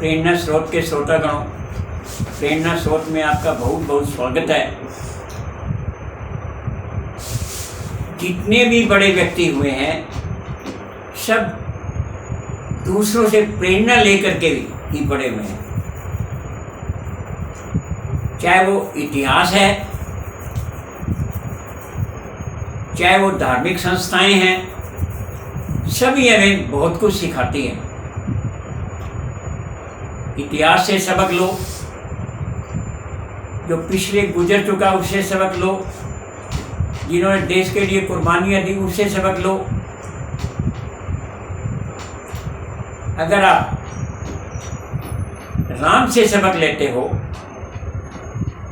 प्रेरणा स्रोत के श्रोतागणों, प्रेरणा स्रोत में आपका बहुत बहुत स्वागत है। जितने भी बड़े व्यक्ति हुए हैं सब दूसरों से प्रेरणा लेकर के ही बड़े हुए हैं। चाहे वो इतिहास है, चाहे वो धार्मिक संस्थाएं हैं, सभी हमें बहुत कुछ सिखाती हैं। इतिहास से सबक लो, जो पिछले गुजर चुका उससे सबक लो, जिन्होंने देश के लिए कुर्बानियां दी उससे सबक लो। अगर आप राम से सबक लेते हो,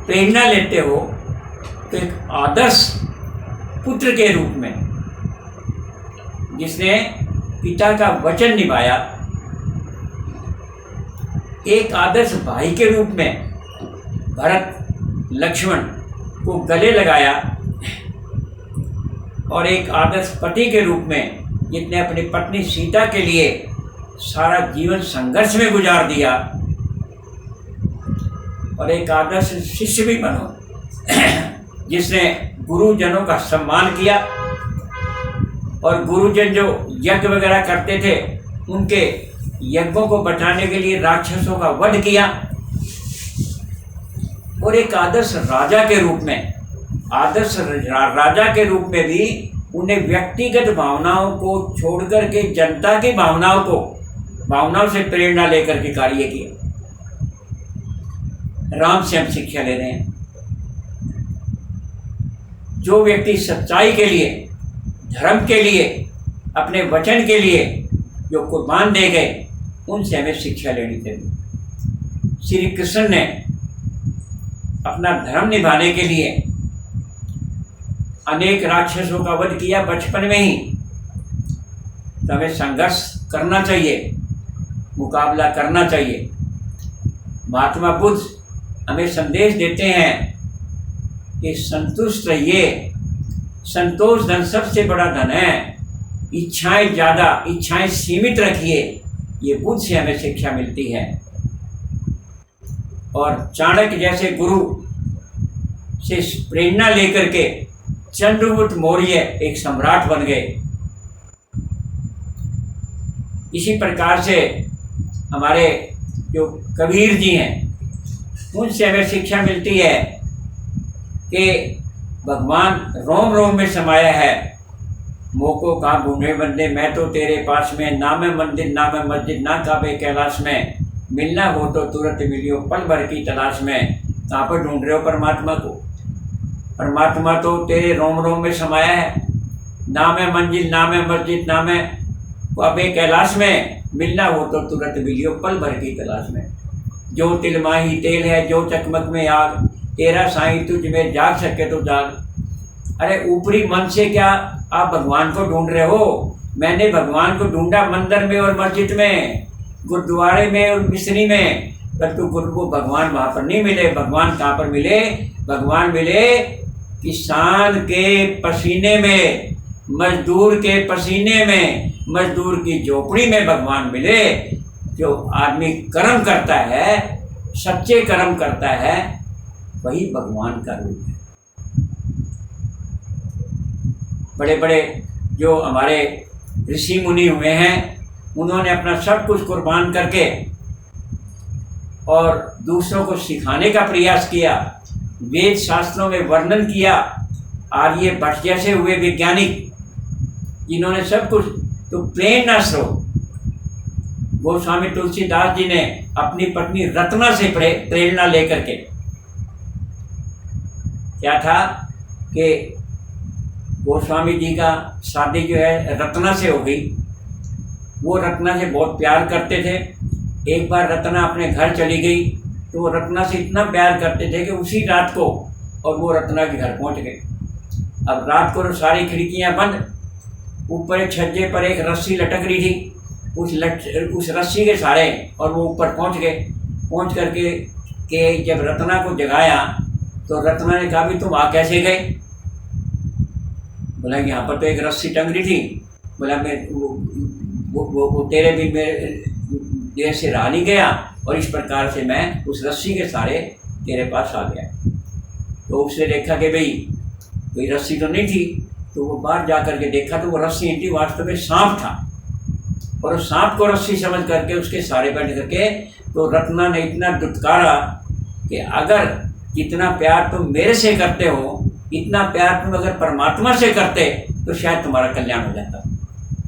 प्रेरणा लेते हो, तो एक आदर्श पुत्र के रूप में जिसने पिता का वचन निभाया, एक आदर्श भाई के रूप में भरत लक्ष्मण को गले लगाया और एक आदर्श पति के रूप में जिसने अपनी पत्नी सीता के लिए सारा जीवन संघर्ष में गुजार दिया, और एक आदर्श शिष्य भी बनो जिसने गुरुजनों का सम्मान किया और गुरुजन जो यज्ञ वगैरह करते थे उनके यज्ञों को बचाने के लिए राक्षसों का वध किया, और एक आदर्श राजा के रूप में, आदर्श राजा के रूप में भी उन्हें व्यक्तिगत भावनाओं को छोड़कर के जनता की भावनाओं से प्रेरणा लेकर के कार्य किया। राम से हम शिक्षा ले रहे हैं। जो व्यक्ति सच्चाई के लिए, धर्म के लिए, अपने वचन के लिए जो कुर्बान दे गए, उनसे हमें शिक्षा लेनी चाहिए। श्री कृष्ण ने अपना धर्म निभाने के लिए अनेक राक्षसों का वध किया बचपन में ही। तो हमें संघर्ष करना चाहिए, मुकाबला करना चाहिए। महात्मा बुद्ध हमें संदेश देते हैं कि संतुष्ट रहिए, संतोष धन सबसे बड़ा धन है, इच्छाएं ज़्यादा, इच्छाएं सीमित रखिए। ये बुद्ध से हमें शिक्षा मिलती है। और चाणक्य जैसे गुरु से प्रेरणा लेकर के चंद्रगुप्त मौर्य एक सम्राट बन गए। इसी प्रकार से हमारे जो कबीर जी हैं, उनसे हमें शिक्षा मिलती है कि भगवान रोम रोम में समाया है। मोको कहाँ ढूंढे बंदे, मैं तो तेरे पास में, ना मैं मंदिर ना मैं मस्जिद, ना काबे कैलाश में, मिलना हो तो तुरंत मिलियो पल भर की तलाश में। कहाँ पर ढूंढ रहे हो परमात्मा को? परमात्मा तो तेरे रोम रोम में समाया है। ना मैं मंजिल ना मैं मस्जिद ना मैं काबे कैलाश में, मिलना हो तो तुरंत मिलियो पल भर की तलाश में। जो तिल माही तेल है, जो चकमक में आग, तेरा साईं तुझ में जाग सके तो जाग। अरे ऊपरी मन से क्या आप भगवान को ढूंढ रहे हो? मैंने भगवान को ढूंढा मंदिर में और मस्जिद में, गुरुद्वारे में और मिस्री में, परंतु गुरु को भगवान वहाँ पर नहीं मिले। भगवान कहाँ पर मिले? भगवान मिले किसान के पसीने में, मजदूर के पसीने में, मजदूर की झोपड़ी में भगवान मिले। जो आदमी कर्म करता है, सच्चे कर्म करता है, वही भगवान का रूप है। बड़े बड़े जो हमारे ऋषि मुनि हुए हैं, उन्होंने अपना सब कुछ कुर्बान करके और दूसरों को सिखाने का प्रयास किया। वेद शास्त्रों में वर्णन किया। आर्यभट्ट जैसे हुए वैज्ञानिक जिन्होंने सब कुछ, तो प्रेरणा स्रोत गोस्वामी तुलसीदास जी ने अपनी पत्नी रत्ना से प्रेरणा लेकर के, क्या था कि गोस्वामी जी का शादी जो है रत्ना से हो गई। वो रत्ना से बहुत प्यार करते थे। एक बार रत्ना अपने घर चली गई तो वो रत्ना से इतना प्यार करते थे कि उसी रात को और वो रत्ना के घर पहुंच गए। अब रात को सारी खिड़कियां बंद, ऊपर एक छज्जे पर एक रस्सी लटक रही थी, उस रस्सी के सहारे और वो ऊपर पहुंच गए। पहुंच करके के जब रत्ना को जगाया तो रत्ना ने कहा भी तुम आ कैसे गए? बोला यहाँ पर तो एक रस्सी टंग रही थी। बोला मैं वो तेरे भी देर से रहा नहीं गया और इस प्रकार से मैं उस रस्सी के सहारे तेरे पास आ गया। तो उसने देखा कि भाई कोई रस्सी तो नहीं थी, तो वो बाहर जा करके देखा तो वो रस्सी नहीं थी, वास्तव में सांप था। और उस सांप को रस्सी समझ करके उसके सहारे बैठ करके तो रत्ना ने इतना दुत्कारा कि अगर जितना प्यार तुम मेरे से करते हो, इतना प्यार तुम अगर परमात्मा से करते तो शायद तुम्हारा कल्याण हो जाता।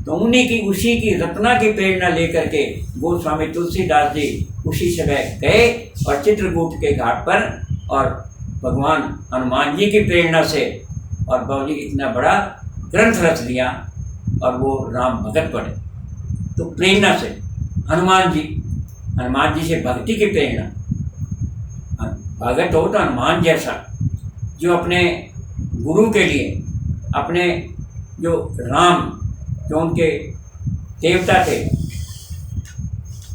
तो उन्हीं की उसी की रत्ना की प्रेरणा लेकर के गोस्वामी तुलसीदास जी उसी समय गए और चित्रकूट के घाट पर, और भगवान हनुमान जी की प्रेरणा से और बाबू जी इतना बड़ा ग्रंथ रच लिया और वो राम भगत पढ़े। तो प्रेरणा से हनुमान जी से भक्ति की प्रेरणा, भगत हो तो हनुमान जैसा जो अपने गुरु के लिए, अपने जो राम जो उनके देवता थे,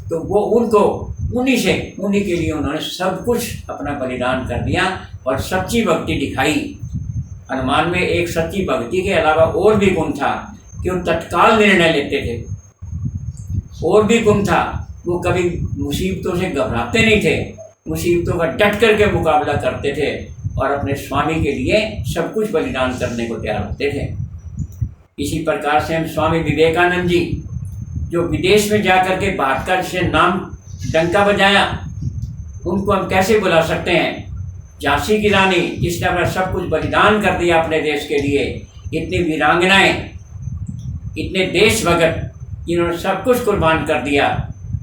तो वो उन्हीं के लिए उन्होंने सब कुछ अपना बलिदान कर दिया और सच्ची भक्ति दिखाई। हनुमान में एक सच्ची भक्ति के अलावा और भी गुण था कि वो तत्काल निर्णय लेते थे। और भी गुण था, वो कभी मुसीबतों से घबराते नहीं थे, मुसीबतों का डट करके मुकाबला करते थे और अपने स्वामी के लिए सब कुछ बलिदान करने को तैयार होते थे। इसी प्रकार से हम स्वामी विवेकानंद जी जो विदेश में जाकर के भारत का जिसने नाम डंका बजाया, उनको हम कैसे बुला सकते हैं। झांसी की रानी जिसने अपना सब कुछ बलिदान कर दिया अपने देश के लिए, इतनी वीरांगनाएं, इतने देश भगत जिन्होंने सब कुछ कुर्बान कर दिया।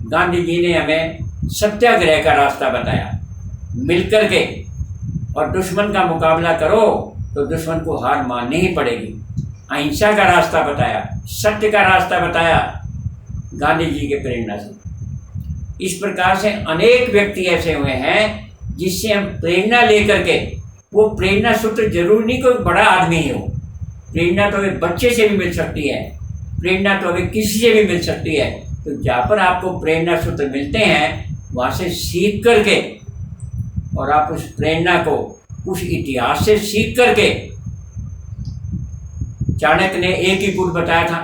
गांधी जी ने हमें सत्याग्रह का रास्ता बताया, मिलकर के, और दुश्मन का मुकाबला करो तो दुश्मन को हार माननी ही पड़ेगी। अहिंसा का रास्ता बताया, सत्य का रास्ता बताया गांधी जी के प्रेरणा से। इस प्रकार से अनेक व्यक्ति ऐसे हुए हैं जिससे हम प्रेरणा लेकर के, वो प्रेरणा सूत्र जरूर नहीं कोई बड़ा आदमी ही हो, प्रेरणा तो हमें बच्चे से भी मिल सकती है, प्रेरणा तो हमें किसी से भी मिल सकती है। तो जहाँ पर आपको प्रेरणा सूत्र मिलते हैं वहाँ से सीख करके, और आप उस प्रेरणा को उस इतिहास से सीख करके, चाणक्य ने एक ही गुण बताया था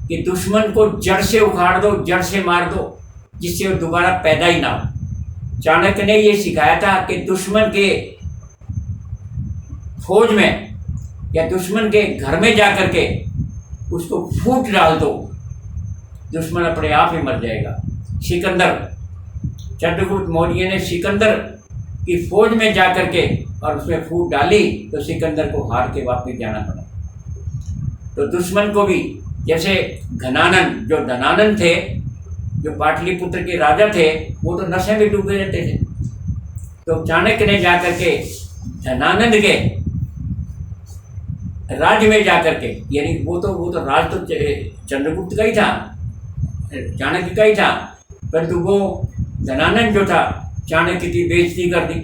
कि दुश्मन को जड़ से उखाड़ दो, जड़ से मार दो, जिससे वो दोबारा पैदा ही ना हो। चाणक्य ने ये सिखाया था कि दुश्मन के फौज में या दुश्मन के घर में जाकर के उसको फूट डाल दो, दुश्मन अपने आप ही मर जाएगा। सिकंदर, चंद्रगुप्त मौर्य ने सिकंदर की फौज में जाकर के और उसमें फूट डाली तो सिकंदर को हार के वापस जाना पड़ा। तो दुश्मन को भी, जैसे घनानंद, जो धनानंद थे, जो पाटलिपुत्र के राजा थे, वो तो नशे में डूबे रहते थे। तो चाणक्य ने जाकर के धनानंद के राज्य में जाकर के, यानी वो तो राज तो चंद्रगुप्त का ही था, चाणक्य का ही था, परंतु वो धनानंद जो था चाणक्य की बेइज्जती कर दी,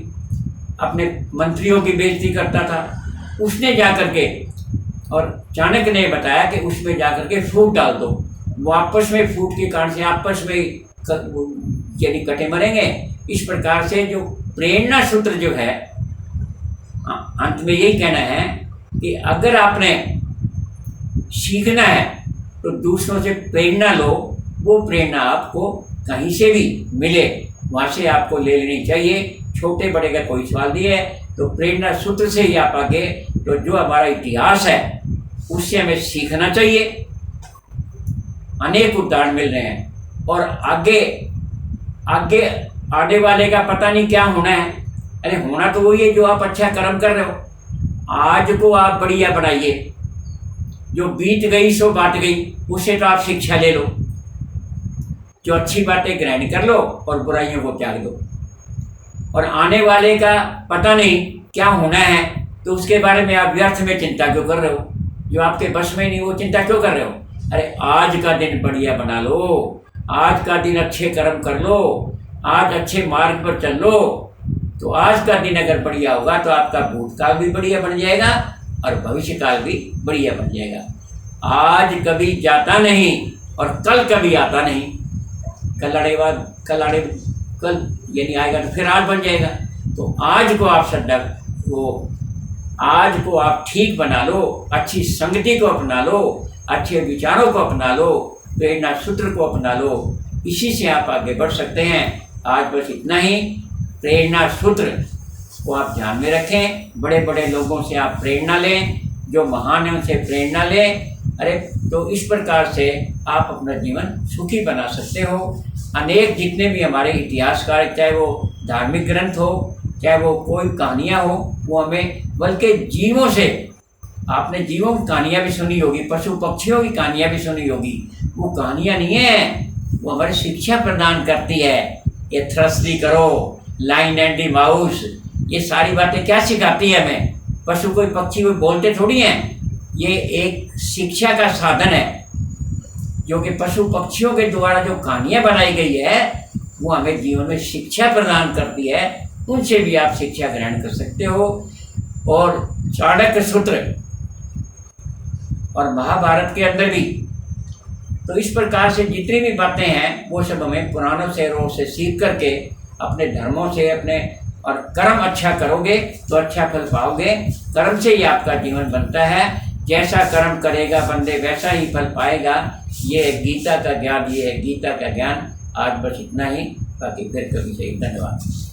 अपने मंत्रियों की बेइज्जती करता था। उसने जाकर के, और चाणक्य ने बताया कि उसमें जाकर के फूट डाल दो, वो आपस में फूट के कारण से आपस में यानी कटे मरेंगे। इस प्रकार से जो प्रेरणा सूत्र जो है, अंत में यही कहना है कि अगर आपने सीखना है तो दूसरों से प्रेरणा लो, वो प्रेरणा आपको कहीं से भी मिले वहाँ से आपको ले लेनी चाहिए। छोटे बड़े का कोई सवाल नहीं है। तो प्रेरणा सूत्र से ही आप आगे, तो जो हमारा इतिहास है उससे हमें सीखना चाहिए। अनेक उदाहरण मिल रहे हैं और आगे आने वाले का पता नहीं क्या होना है। अरे होना तो वही है जो आप अच्छा कर्म कर रहे हो। आज को आप बढ़िया बनाइए, जो बीत गई सो बात गई, उससे तो आप शिक्षा ले लो। जो अच्छी बातें ग्रहण कर लो और बुराइयों को त्याग दो। और आने वाले का पता नहीं क्या होना है, तो उसके बारे में आप व्यर्थ में चिंता क्यों कर रहे हो? जो आपके बस में नहीं वो चिंता क्यों कर रहे हो? अरे आज का दिन बढ़िया बना लो, आज का दिन अच्छे कर्म कर लो, आज अच्छे मार्ग पर चल लो। तो आज का दिन अगर बढ़िया होगा तो आपका भूतकाल भी बढ़िया बन जाएगा और भविष्य काल भी बढ़िया बन जाएगा। आज कभी जाता नहीं और कल कभी आता नहीं। कल यानी आएगा तो फिर आज बन जाएगा। तो आज को आप आज को आप ठीक बना लो, अच्छी संगति को अपना लो, अच्छे विचारों को अपना लो, प्रेरणा सूत्र को अपना लो। इसी से आप आगे बढ़ सकते हैं। आज बस इतना ही। प्रेरणा सूत्र को आप ध्यान में रखें। बड़े बड़े लोगों से आप प्रेरणा लें, जो महान है उनसे प्रेरणा लें। अरे तो इस प्रकार से आप अपना जीवन सुखी बना सकते हो। अनेक जितने भी हमारे इतिहासकार, चाहे वो धार्मिक ग्रंथ हो, चाहे वो कोई कहानियाँ हो, वो हमें बल्कि जीवों से, आपने जीवों की कहानियाँ भी सुनी होगी, पशु पक्षियों की कहानियाँ भी सुनी होगी। वो कहानियाँ नहीं है, वो हमारी शिक्षा प्रदान करती है। ये थ्रस्ली करो, लाइन एंड दी माउस, ये सारी बातें क्या सिखाती है हमें? पशु कोई पक्षी कोई बोलते थोड़ी हैं। ये एक शिक्षा का साधन है, जो कि पशु पक्षियों के द्वारा जो कहानियाँ बनाई गई है वो हमें जीवन में शिक्षा प्रदान करती है। उनसे भी आप शिक्षा ग्रहण कर सकते हो। और चाणक्य सूत्र और महाभारत के अंदर भी तो इस प्रकार से जितनी भी बातें हैं वो सब हमें पुरानों से रोज से सीख करके अपने धर्मों से अपने और कर्म अच्छा करोगे तो अच्छा फल पाओगे। कर्म से ही आपका जीवन बनता है। जैसा कर्म करेगा बंदे वैसा ही फल पाएगा। ये गीता का ज्ञान, ये है गीता का ज्ञान। आज बस इतना ही, बाकी फिर कभी से। धन्यवाद।